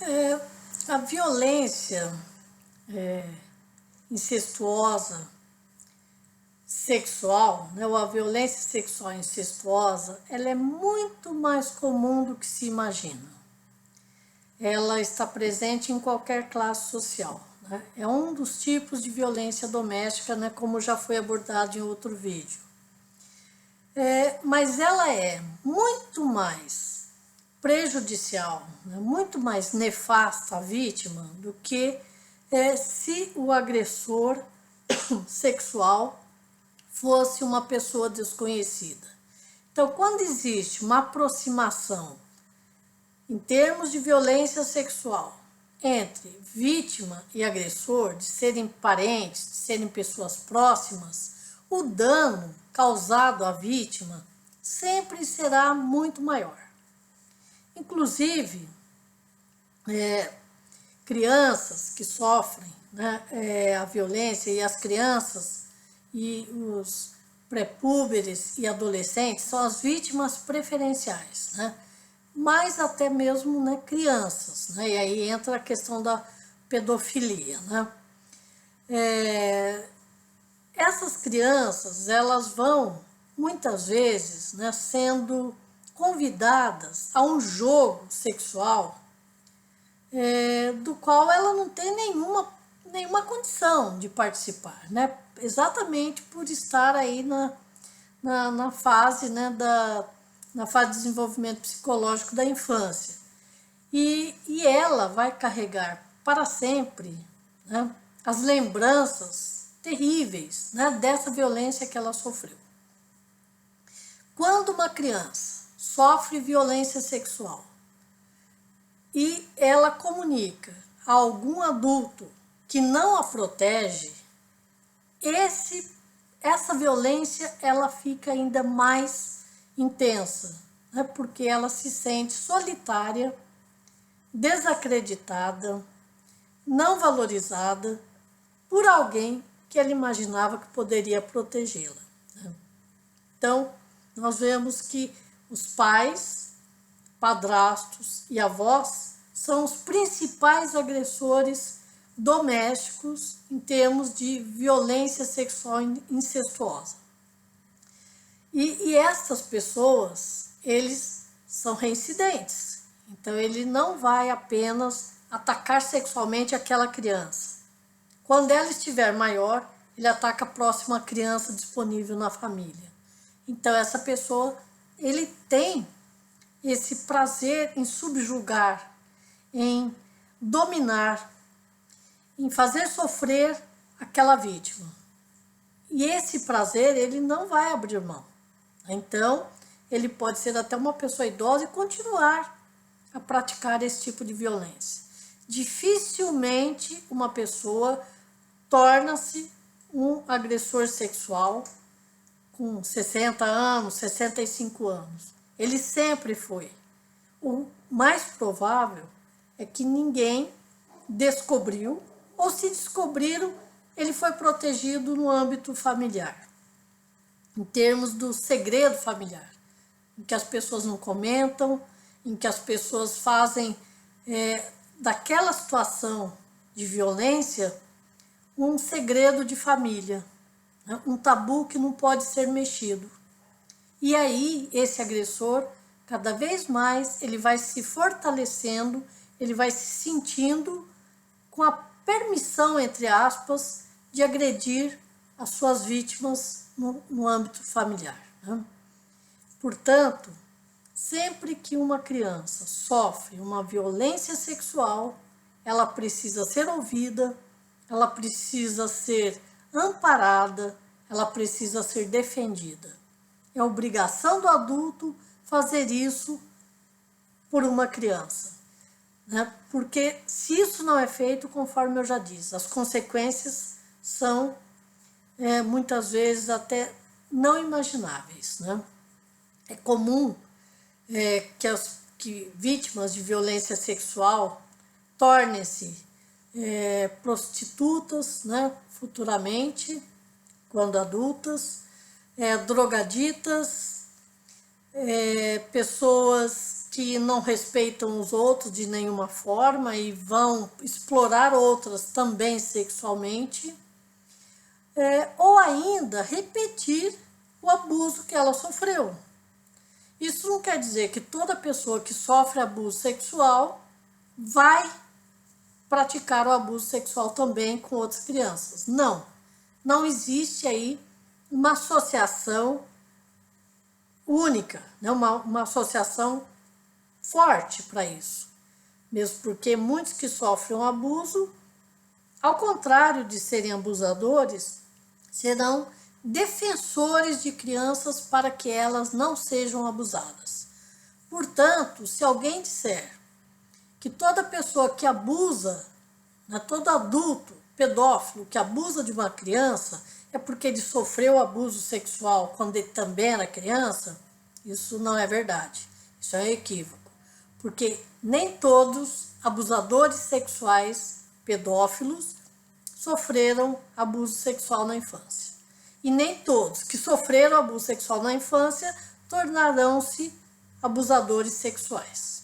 É, a violência incestuosa sexual, né, ou a violência sexual incestuosa, ela é muito mais comum do que se imagina. Ela está presente em qualquer classe social, né? É um dos tipos de violência doméstica, né, como já foi abordado em outro vídeo. Mas ela é muito mais prejudicial, né, muito mais nefasta à vítima do que se o agressor sexual fosse uma pessoa desconhecida. Então, quando existe uma aproximação em termos de violência sexual entre vítima e agressor, de serem parentes, de serem pessoas próximas, o dano causado à vítima sempre será muito maior. Inclusive, crianças que sofrem, né, a violência, e as crianças e os pré-púberes e adolescentes são as vítimas preferenciais, né? Mas até mesmo, né, crianças, né? E aí entra a questão da pedofilia, né? Essas crianças, elas vão muitas vezes, né, sendo convidadas a um jogo sexual do qual ela não tem nenhuma condição de participar, né? Exatamente por estar aí na fase, né, na fase de desenvolvimento psicológico da infância. E ela vai carregar para sempre, né, as lembranças terríveis, né, dessa violência que ela sofreu. Quando uma criança sofre violência sexual e ela comunica a algum adulto que não a protege, essa violência ela fica ainda mais intensa, né? Porque ela se sente solitária, desacreditada, não valorizada por alguém que ela imaginava que poderia protegê-la, né? Então, nós vemos que os pais, padrastos e avós são os principais agressores domésticos em termos de violência sexual incestuosa. E essas pessoas, eles são reincidentes. Então, ele não vai apenas atacar sexualmente aquela criança. Quando ela estiver maior, ele ataca a próxima criança disponível na família. Então, essa pessoa, ele tem esse prazer em subjugar, em dominar, em fazer sofrer aquela vítima. E esse prazer, ele não vai abrir mão. Então, ele pode ser até uma pessoa idosa e continuar a praticar esse tipo de violência. Dificilmente uma pessoa torna-se um agressor sexual com 60 anos, 65 anos. Ele sempre foi. O mais provável é que ninguém descobriu, ou se descobriram, ele foi protegido no âmbito familiar, em termos do segredo familiar, em que as pessoas não comentam, em que as pessoas fazem daquela situação de violência um segredo de família, né? Um tabu que não pode ser mexido. E aí, esse agressor, cada vez mais, ele vai se fortalecendo, ele vai se sentindo com a permissão, entre aspas, de agredir as suas vítimas no âmbito familiar, né? Portanto, sempre que uma criança sofre uma violência sexual, ela precisa ser ouvida, ela precisa ser amparada, ela precisa ser defendida. É obrigação do adulto fazer isso por uma criança, né? Porque se isso não é feito, conforme eu já disse, as consequências são muitas vezes até não imagináveis, né? É comum que vítimas de violência sexual tornem-se prostitutas, né? Futuramente, quando adultas, drogaditas, pessoas que não respeitam os outros de nenhuma forma e vão explorar outras também sexualmente, ou ainda repetir o abuso que ela sofreu. Isso não quer dizer que toda pessoa que sofre abuso sexual vai praticar o abuso sexual também com outras crianças. Não, não existe aí uma associação única, né? uma associação forte para isso. Mesmo porque muitos que sofrem um abuso, ao contrário de serem abusadores, serão defensores de crianças para que elas não sejam abusadas. Portanto, se alguém disser que toda pessoa que abusa, né, todo adulto pedófilo que abusa de uma criança é porque ele sofreu abuso sexual quando ele também era criança, isso não é verdade. Isso é um equívoco. Porque nem todos abusadores sexuais pedófilos sofreram abuso sexual na infância. E nem todos que sofreram abuso sexual na infância tornarão-se abusadores sexuais.